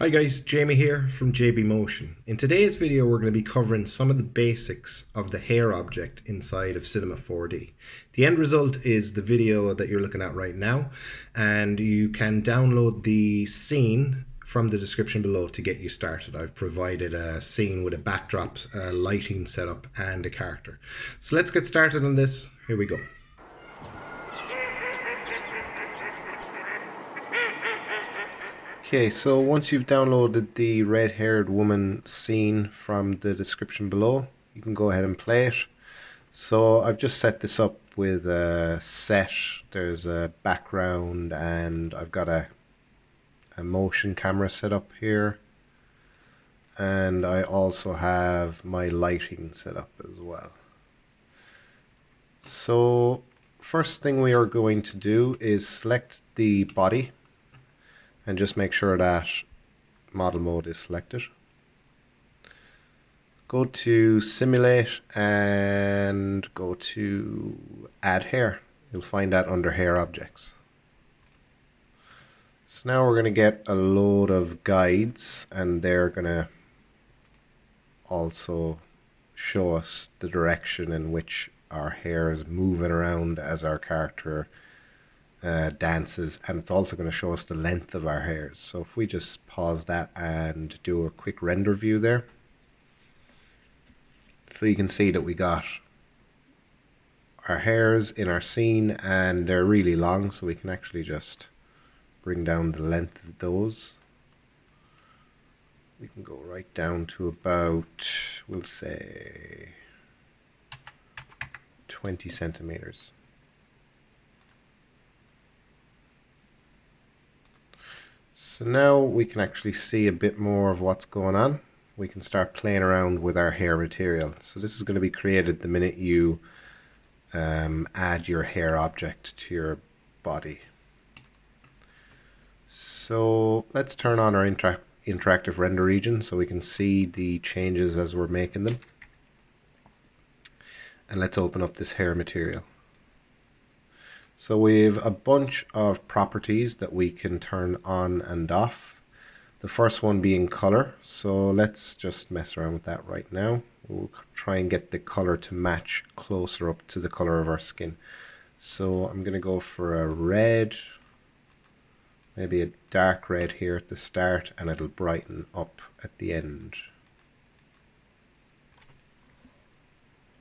Hi guys, Jamie here from JB Motion. In today's video we're going to be covering some of the basics of the hair object inside of Cinema 4D. The end result is the video that you're looking at right now, and you can download the scene from the description below to get you started. I've provided a scene with a backdrop, a lighting setup and a character. So let's get started on this. Here we go. Okay, so once you've downloaded the red-haired woman scene from the description below, you can go ahead and play it. So I've just set this up with a set. There's a background and I've got a motion camera set up here. And I also have my lighting set up as well. So first thing we are going to do is select the body and just make sure that model mode is selected. Go to simulate and go to add hair. You'll find that under hair objects. So now we're going to get a load of guides, and they're going to also show us the direction in which our hair is moving around as our character dances, and it's also going to show us the length of our hairs. So if we just pause that and do a quick render view there, so you can see that we got our hairs in our scene and they're really long, so we can actually just bring down the length of those. We can go right down to about, we'll say 20 centimeters. So now we can actually see a bit more of what's going on. We can start playing around with our hair material. So this is going to be created the minute you add your hair object to your body. So let's turn on our interactive render region so we can see the changes as we're making them. And let's open up this hair material. So we have a bunch of properties that we can turn on and off. The first one being color. So let's just mess around with that right now. We'll try and get the color to match closer up to the color of our skin. So I'm going to go for a red, maybe a dark red here at the start, and it'll brighten up at the end.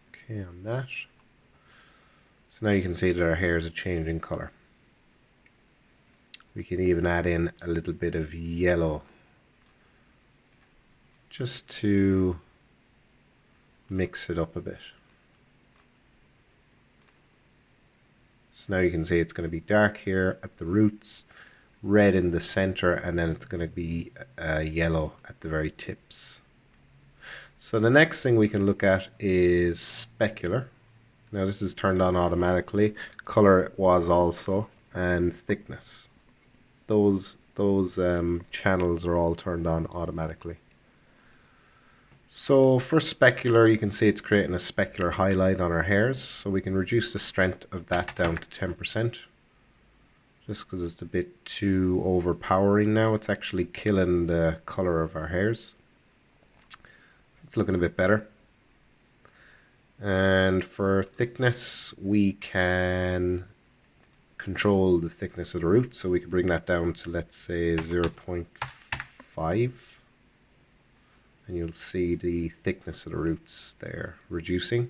Okay, on that. So now you can see that our hairs are changing color. We can even add in a little bit of yellow just to mix it up a bit. So now you can see it's going to be dark here at the roots, red in the center, and then it's going to be yellow at the very tips. So the next thing we can look at is specular. Now this is turned on automatically. Color was also, and thickness. Those channels are all turned on automatically. So for specular, you can see it's creating a specular highlight on our hairs. So we can reduce the strength of that down to 10%. Just because it's a bit too overpowering now. It's actually killing the color of our hairs. It's looking a bit better. And for thickness, we can control the thickness of the roots, so we can bring that down to, let's say, 0.5, and you'll see the thickness of the roots there reducing.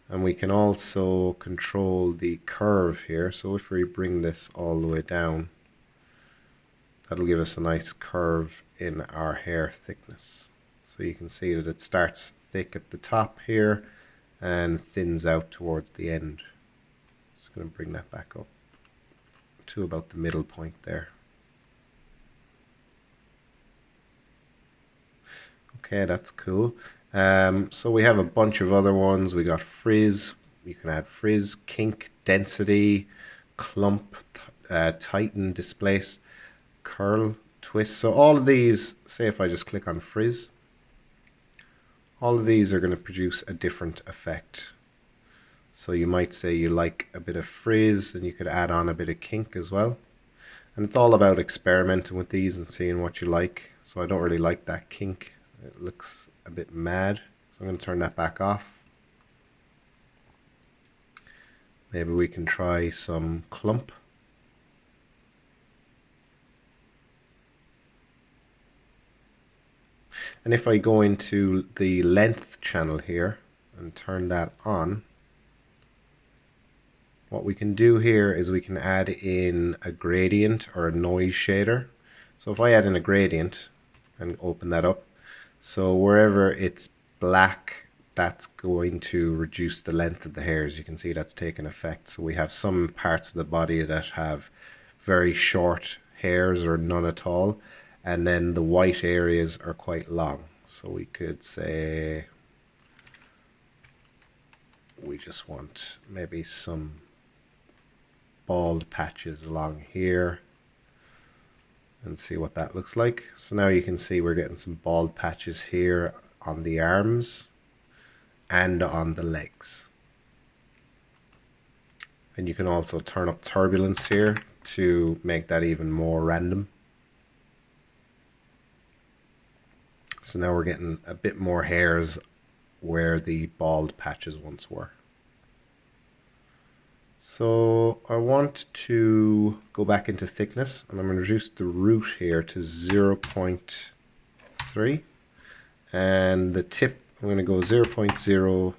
And we can also control the curve here, so if we bring this all the way down, that'll give us a nice curve in our hair thickness. So you can see that it starts thick at the top here and thins out towards the end. Just going to bring that back up to about the middle point there. Okay, that's cool. So we have a bunch of other ones. We got frizz. You can add frizz, kink, density, clump, tighten, displace, curl, twist. So all of these, say if I just click on frizz, all of these are going to produce a different effect. So you might say you like a bit of frizz, and you could add on a bit of kink as well. And it's all about experimenting with these and seeing what you like. So I don't really like that kink. It looks a bit mad. So I'm going to turn that back off. Maybe we can try some clump. And if I go into the length channel here and turn that on, what we can do here is we can add in a gradient or a noise shader. So if I add in a gradient and open that up, so wherever it's black, that's going to reduce the length of the hairs. You can see that's taken effect. So we have some parts of the body that have very short hairs or none at all, and then the white areas are quite long. So we could say we just want maybe some bald patches along here and see what that looks like. So now you can see we're getting some bald patches here on the arms and on the legs. And you can also turn up turbulence here to make that even more random. So now we're getting a bit more hairs where the bald patches once were. So I want to go back into thickness, and I'm going to reduce the root here to 0.3, and the tip I'm going to go 0.02.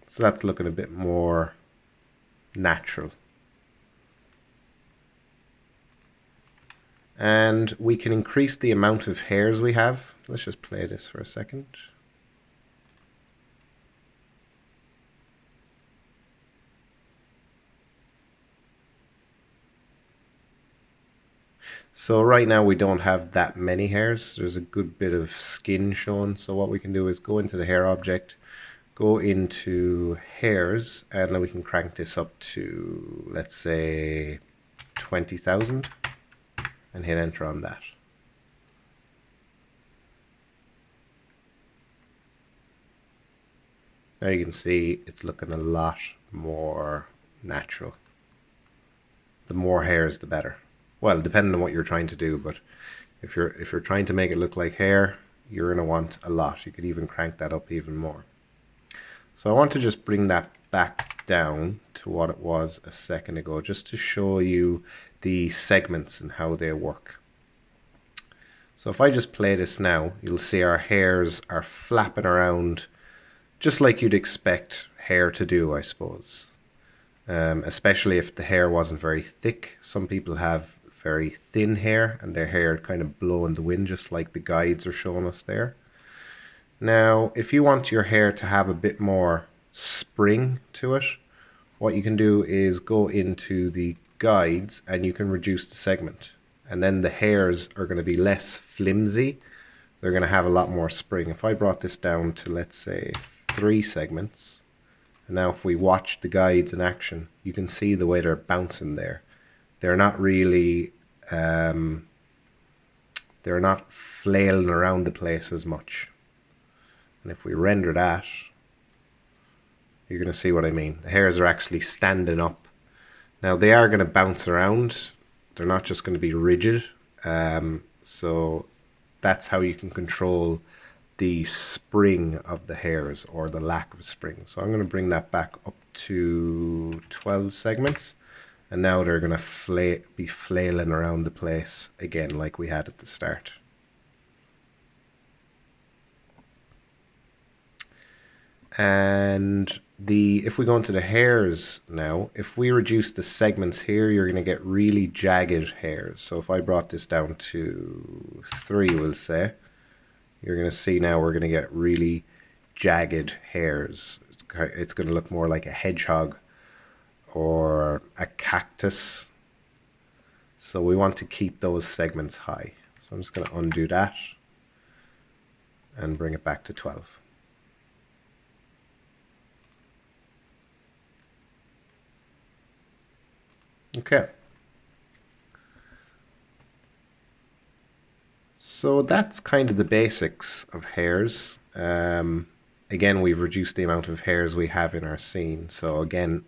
So that's looking a bit more natural. And we can increase the amount of hairs we have. Let's just play this for a second. So right now we don't have that many hairs. There's a good bit of skin shown. So what we can do is go into the hair object, go into hairs, and then we can crank this up to, let's say, 20,000 and hit enter on that. Now you can see it's looking a lot more natural. The more hairs, the better. Well, depending on what you're trying to do, but if you're trying to make it look like hair, you're going to want a lot. You could even crank that up even more. So I want to just bring that back down to what it was a second ago, just to show you the segments and how they work. So if I just play this now, you'll see our hairs are flapping around just like you'd expect hair to do, I suppose. Especially if the hair wasn't very thick. Some people have very thin hair and their hair kind of blow in the wind, just like the guides are showing us there. Now, if you want your hair to have a bit more spring to it, what you can do is go into the guides and you can reduce the segment. And then the hairs are going to be less flimsy. They're going to have a lot more spring. If I brought this down to, let's say, 3 segments, and now if we watch the guides in action, you can see the way they're bouncing there. They're not really, they're not flailing around the place as much. And if we render that, you're going to see what I mean. The hairs are actually standing up. Now they are going to bounce around. They're not just going to be rigid. So that's how you can control the spring of the hairs, or the lack of spring. So I'm going to bring that back up to 12 segments. And now they're going to be flailing around the place again like we had at the start. And if we go into the hairs now, if we reduce the segments here, you're going to get really jagged hairs. So if I brought this down to 3, we'll say, you're going to see now we're going to get really jagged hairs. It's going to look more like a hedgehog or a cactus. So we want to keep those segments high. So I'm just going to undo that and bring it back to 12. Okay. So that's kind of the basics of hairs. again, we've reduced the amount of hairs we have in our scene. So again,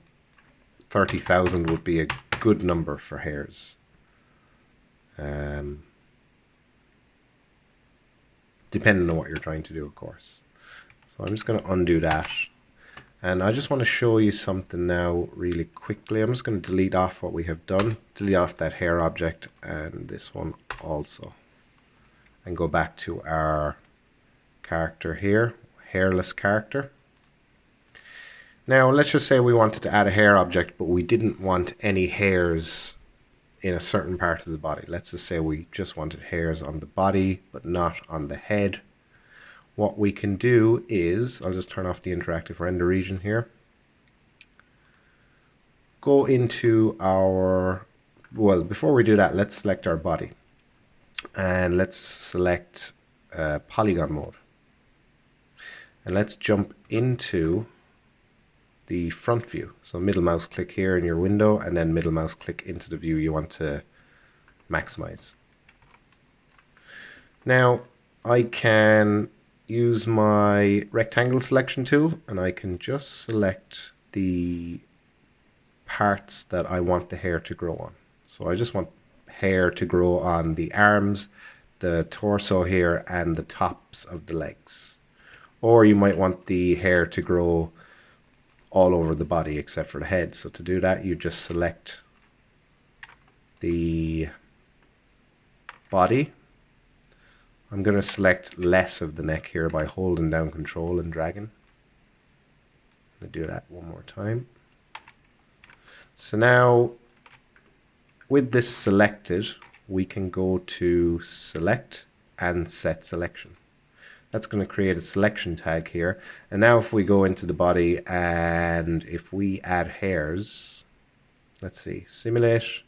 30,000 would be a good number for hairs. Depending on what you're trying to do, of course. So I'm just going to undo that. And I just want to show you something now really quickly. I'm just going to delete off what we have done. Delete off that hair object and this one also. And go back to our character here, hairless character. Now let's just say we wanted to add a hair object, but we didn't want any hairs in a certain part of the body. Let's just say we just wanted hairs on the body, but not on the head. What we can do is, I'll just turn off the interactive render region here. Go into our, well, before we do that, let's select our body. And let's select polygon mode. And let's jump into the front view. So middle mouse click here in your window, and then middle mouse click into the view you want to maximize. Now I can use my rectangle selection tool, and I can just select the parts that I want the hair to grow on. So I just want hair to grow on the arms, the torso here, and the tops of the legs. Or you might want the hair to grow all over the body except for the head. So to do that, you just select the body. I'm going to select less of the neck here by holding down Control and dragging. I'm going to do that one more time. So now, with this selected, we can go to Select and Set Selection. That's going to create a selection tag here. And now if we go into the body and if we add hairs, let's see, Simulate,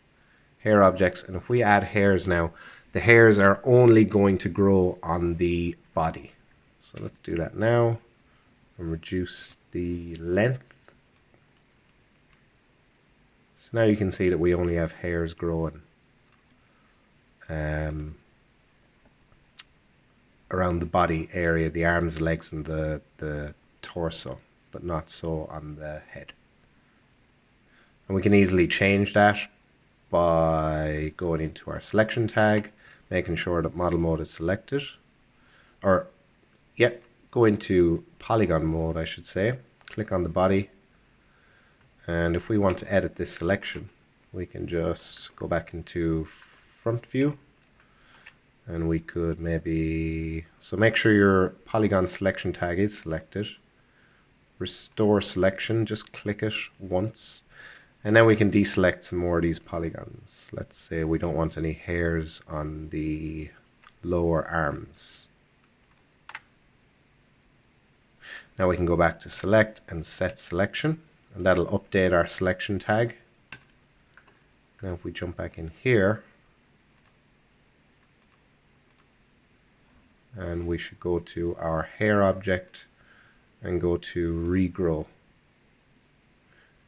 Hair Objects, and if we add hairs now, the hairs are only going to grow on the body. So let's do that now and reduce the length. So now you can see that we only have hairs growing around the body area, the arms, legs, and the torso, but not so on the head. And we can easily change that by going into our selection tag, making sure that model mode is selected, or go into polygon mode, I should say, click on the body, and if we want to edit this selection, we can just go back into front view, and we could maybe, so make sure your polygon selection tag is selected, restore selection, just click it once. And then we can deselect some more of these polygons. Let's say we don't want any hairs on the lower arms. Now we can go back to Select and Set Selection, and that'll update our selection tag. Now if we jump back in here, and we should go to our hair object and go to Regrow.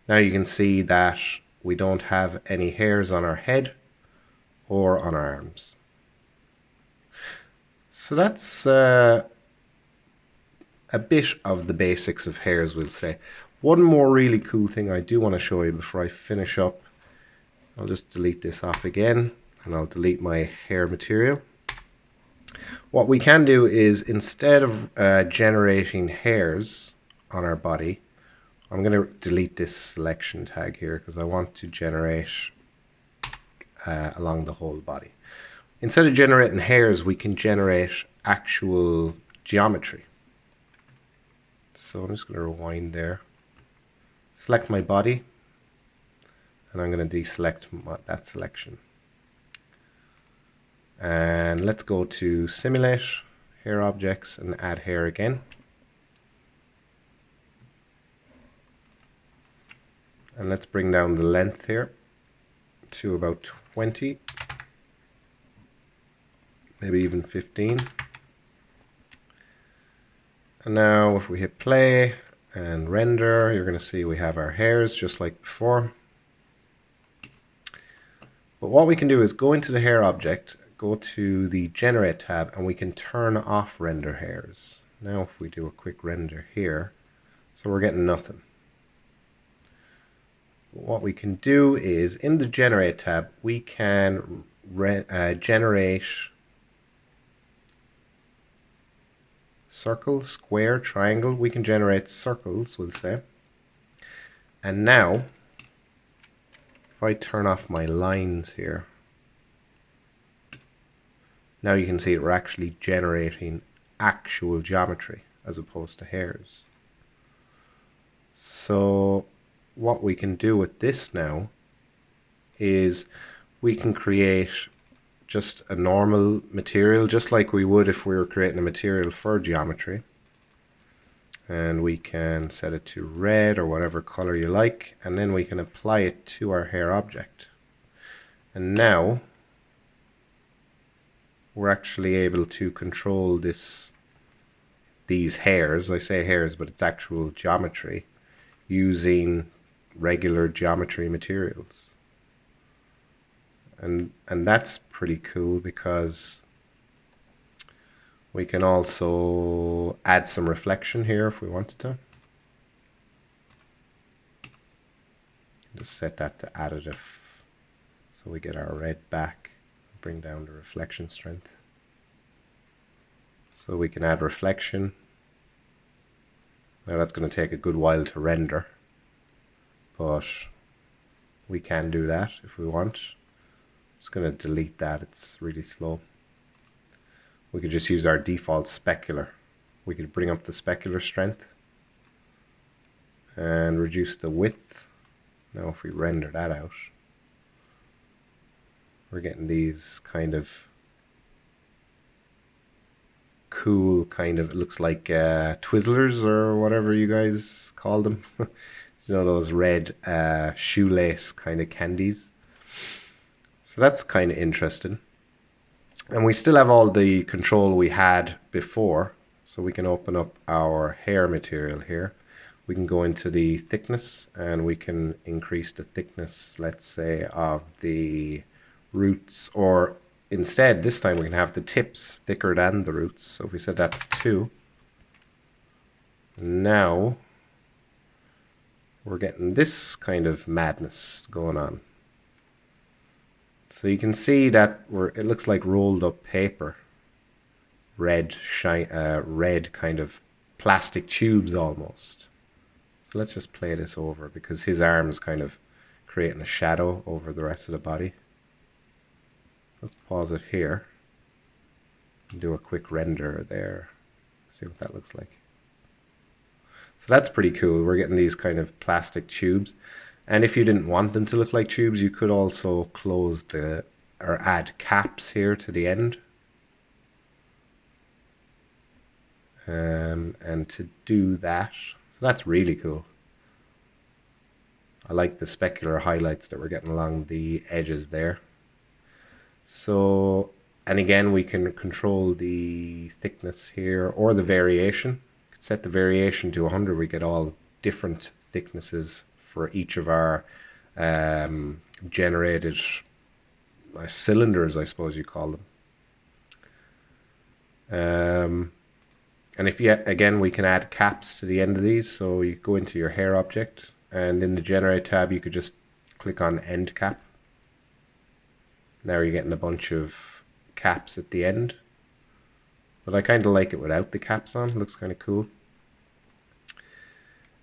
Now you can see that we don't have any hairs on our head or on our arms. So that's a bit of the basics of hairs, we'll say. One more really cool thing I do want to show you before I finish up. I'll just delete this off again, and I'll delete my hair material. What we can do is, instead of generating hairs on our body, I'm going to delete this selection tag here because I want to generate along the whole body. Instead of generating hairs, we can generate actual geometry. So I'm just going to rewind there. Select my body, and I'm going to deselect that selection. And let's go to Simulate, Hair Objects, and add hair again. And let's bring down the length here to about 20, maybe even 15. And now if we hit play and render, you're going to see we have our hairs just like before. But what we can do is go into the hair object, go to the Generate tab, and we can turn off render hairs. Now if we do a quick render here, so we're getting nothing. What we can do is, in the Generate tab, we can generate circle, square, triangle. We can generate circles, we'll say. And now, if I turn off my lines here, now you can see we're actually generating actual geometry as opposed to hairs. So what we can do with this now is we can create just a normal material, just like we would if we were creating a material for geometry. And we can set it to red or whatever color you like, and then we can apply it to our hair object. And now we're actually able to control these hairs. I say hairs, but it's actual geometry, using regular geometry materials. And that's pretty cool, because we can also add some reflection here if we wanted to. Just set that to additive so we get our red back. Bring down the reflection strength. So we can add reflection. Now that's going to take a good while to render, but we can do that if we want. Just going to delete that, it's really slow. We could just use our default specular. We could bring up the specular strength and reduce the width. Now if we render that out, we're getting these kind of cool, kind of, it looks like Twizzlers or whatever you guys call them. You know, those red shoelace kind of candies. So that's kind of interesting. And we still have all the control we had before. So we can open up our hair material here. We can go into the thickness and we can increase the thickness, let's say, of the roots, or instead this time we can have the tips thicker than the roots. So if we set that to 2, now we're getting this kind of madness going on. So you can see that it looks like rolled up paper, red kind of plastic tubes almost. So let's just play this over, because his arm's kind of creating a shadow over the rest of the body. Let's pause it here and do a quick render there. See what that looks like. So that's pretty cool. We're getting these kind of plastic tubes. And if you didn't want them to look like tubes, you could also close or add caps here to the end. And to do that, so that's really cool. I like the specular highlights that we're getting along the edges there. So, and again, we can control the thickness here or the variation. We could set the variation to 100. We get all different thicknesses for each of our generated cylinders, I suppose you call them. And if you, again, we can add caps to the end of these. So you go into your hair object, and in the Generate tab, you could just click on End Cap. Now you're getting a bunch of caps at the end. But I kind of like it without the caps on. It looks kind of cool.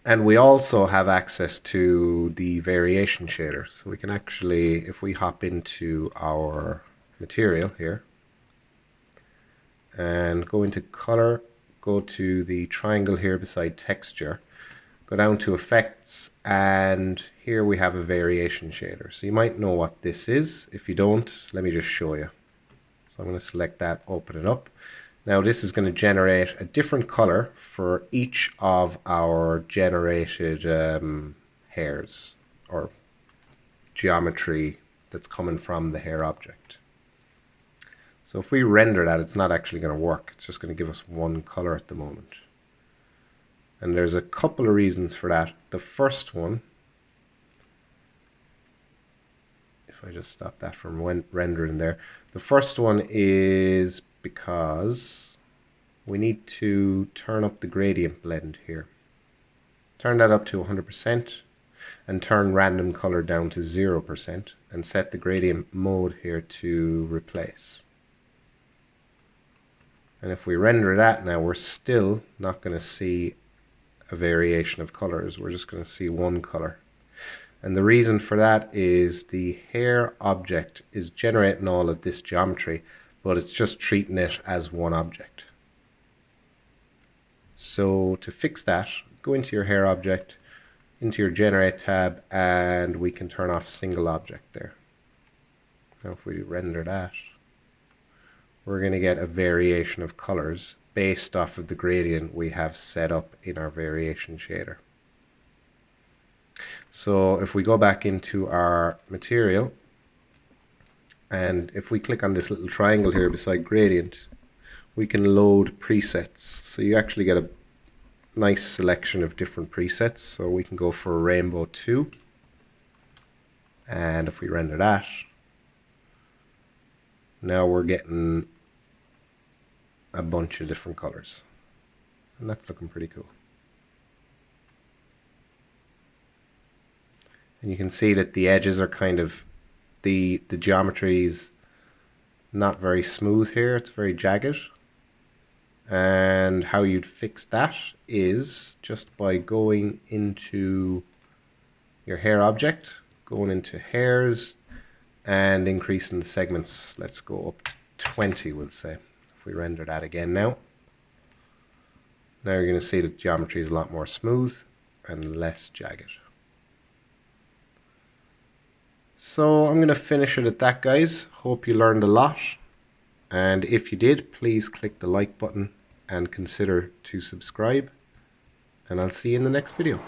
And we also have access to the variation shader. So we can actually, if we hop into our material here and go into color, go to the triangle here beside texture, go down to effects, and here we have a variation shader. So you might know what this is. If you don't, let me just show you. So I'm going to select that, open it up. Now this is going to generate a different color for each of our generated hairs or geometry that's coming from the hair object. So if we render that, it's not actually going to work. It's just going to give us one color at the moment. And there's a couple of reasons for that. The first one, if I just stop that from rendering there, the first one is because we need to turn up the gradient blend here. Turn that up to 100% and turn random color down to 0% and set the gradient mode here to replace. And if we render that now, we're still not going to see a variation of colors. We're just going to see one color. And the reason for that is the hair object is generating all of this geometry, but it's just treating it as one object. So to fix that, go into your hair object, into your generate tab, and we can turn off single object there. Now if we render that, we're going to get a variation of colors based off of the gradient we have set up in our variation shader. So if we go back into our material, and if we click on this little triangle here beside gradient, we can load presets. So you actually get a nice selection of different presets. So we can go for a rainbow 2, and if we render that, now we're getting a bunch of different colors, and that's looking pretty cool. And you can see that the edges are kind of, the geometry is not very smooth here, it's very jagged. And how you'd fix that is just by going into your hair object, going into hairs, and increasing the segments. Let's go up to 20, we'll say. If we render that again now you're going to see that geometry is a lot more smooth and less jagged. So I'm going to finish it at that, guys. Hope you learned a lot. And if you did, please click the like button and consider to subscribe. And I'll see you in the next video.